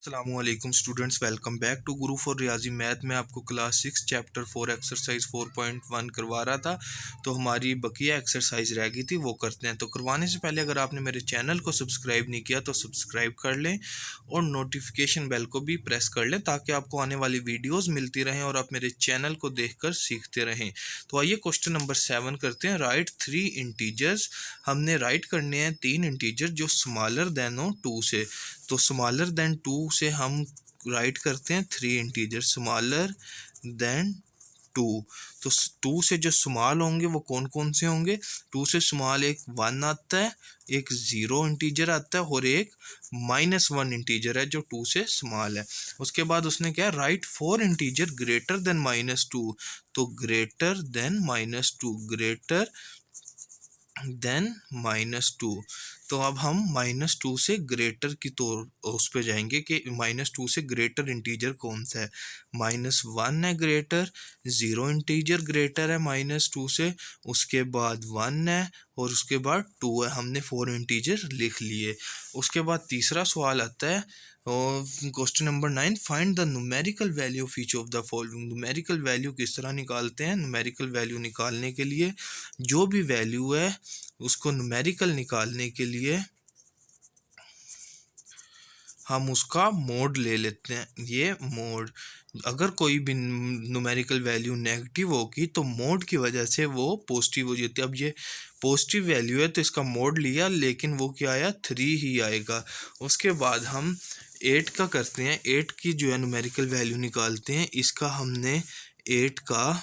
अस्सलामुअलैकुम students, welcome back to Guru for रियाजी math. में आपको क्लास 6 चैप्टर 4 एक्सरसाइज 4.1 करवा रहा था। तो हमारी बकिया एक्सरसाइज रह गई थी, वो करते हैं। तो करवाने से पहले अगर आपने मेरे चैनल को सब्सक्राइब नहीं किया तो सब्सक्राइब कर लें और नोटिफिकेशन बेल को भी प्रेस कर लें ताकि आपको आने वाली वीडियोज़ मिलती रहें और आप मेरे चैनल को देख कर सीखते रहें। तो आइए क्वेश्चन नंबर 7 करते हैं। Right 3 integers. हमने राइट करने हैं 3 इंटीजर जो स्मॉलर देन हो 2 से। तो स्मॉलर देन 2 से हम राइट करते हैं 3 इंटीजर स्मॉलर देन 2। तो 2 से जो स्मॉल होंगे वो कौन कौन से होंगे? 2 से स्मॉल एक 1 आता है, एक 0 इंटीजर आता है और एक -1 इंटीजर है जो 2 से स्मॉल है। उसके बाद उसने क्या, राइट 4 इंटीजर ग्रेटर देन -2। तो ग्रेटर देन -2, ग्रेटर देन -2। तो अब हम -2 से ग्रेटर की तौर उस पे जाएंगे कि -2 से ग्रेटर इंटीजर कौन सा है। -1 है ग्रेटर, 0 इंटीजर ग्रेटर है -2 से, उसके बाद 1 है और उसके बाद 2 है। हमने 4 इंटीजर लिख लिए। उसके बाद तीसरा सवाल आता है और question number 9, find the numerical value of each of the following. Numerical value किस तरह निकालते हैं? न्यूमेरिकल वैल्यू निकालने के लिए जो भी वैल्यू है उसको न्यूमेरिकल निकालने के लिए हम उसका मोड ले लेते हैं। ये मोड, अगर कोई भी न्यूमेरिकल वैल्यू नेगेटिव होगी तो मोड की वजह से वो पॉजिटिव हो जाती है। अब ये पॉजिटिव वैल्यू है तो इसका मोड लिया, लेकिन वो क्या आया, 3 ही आएगा। उसके बाद हम 8 का करते हैं। 8 की जो है न्यूमेरिकल वैल्यू निकालते हैं। इसका हमने 8 का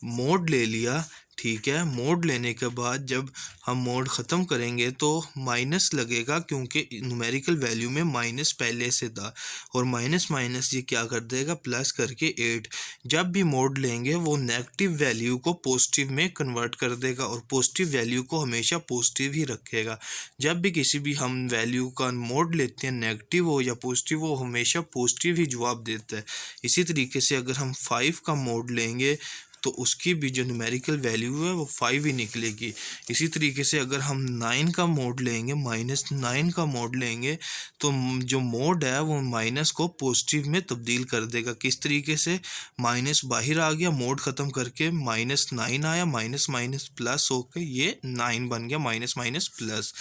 मोड ले लिया, ठीक है। मोड लेने के बाद जब हम मोड ख़त्म करेंगे तो माइनस लगेगा, क्योंकि न्यूमेरिकल वैल्यू में माइनस पहले से था और माइनस माइनस ये क्या कर देगा, प्लस करके 8। जब भी मोड लेंगे वो नेगेटिव वैल्यू को पॉजिटिव में कन्वर्ट कर देगा और पॉजिटिव वैल्यू को हमेशा पॉजिटिव ही रखेगा। जब भी किसी भी हम वैल्यू का मोड लेते हैं, नेगेटिव हो या पॉजिटिव हो, हमेशा पॉजिटिव ही जवाब देता है। इसी तरीके से अगर हम 5 का मोड लेंगे तो उसकी भी जो न्यूमेरिकल वैल्यू है वो 5 ही निकलेगी। इसी तरीके से अगर हम 9 का मोड लेंगे, -9 का मोड लेंगे, तो जो मोड है वो माइनस को पॉजिटिव में तब्दील कर देगा। किस तरीके से? माइनस बाहर आ गया, मोड ख़त्म करके -9 आया, माइनस माइनस प्लस होकर ये 9 बन गया, माइनस माइनस प्लस।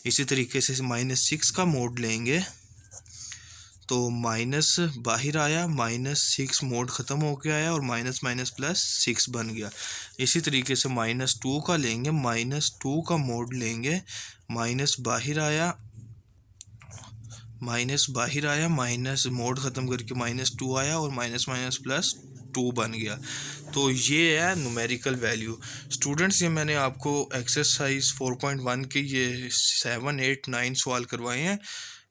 इसी तरीके से -6 का मोड लेंगे तो माइनस बाहर आया, -6 मोड ख़त्म हो के आया और माइनस माइनस प्लस 6 बन गया। इसी तरीके से -2 का लेंगे, -2 का मोड लेंगे, माइनस बाहर आया, माइनस मोड ख़त्म करके -2 आया और माइनस माइनस प्लस 2 बन गया। तो ये है न्यूमेरिकल वैल्यू। स्टूडेंट्स, ये मैंने आपको एक्सरसाइज 4.1 के ये 7, 8, 9 सवाल करवाए हैं।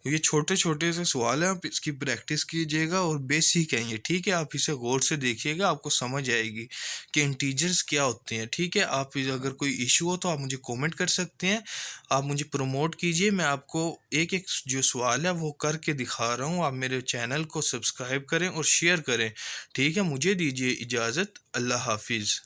ये छोटे छोटे से सवाल हैं, आप इसकी प्रैक्टिस कीजिएगा और बेसिक है ये, ठीक है। आप इसे गौर से देखिएगा, आपको समझ आएगी कि इंटीजर्स क्या होते हैं, ठीक है। आप अगर कोई इशू हो तो आप मुझे कमेंट कर सकते हैं, आप मुझे प्रमोट कीजिए। मैं आपको एक एक जो सवाल है वो करके दिखा रहा हूँ। आप मेरे चैनल को सब्सक्राइब करें और शेयर करें, ठीक है। मुझे दीजिए इजाज़त। अल्लाह हाफिज़।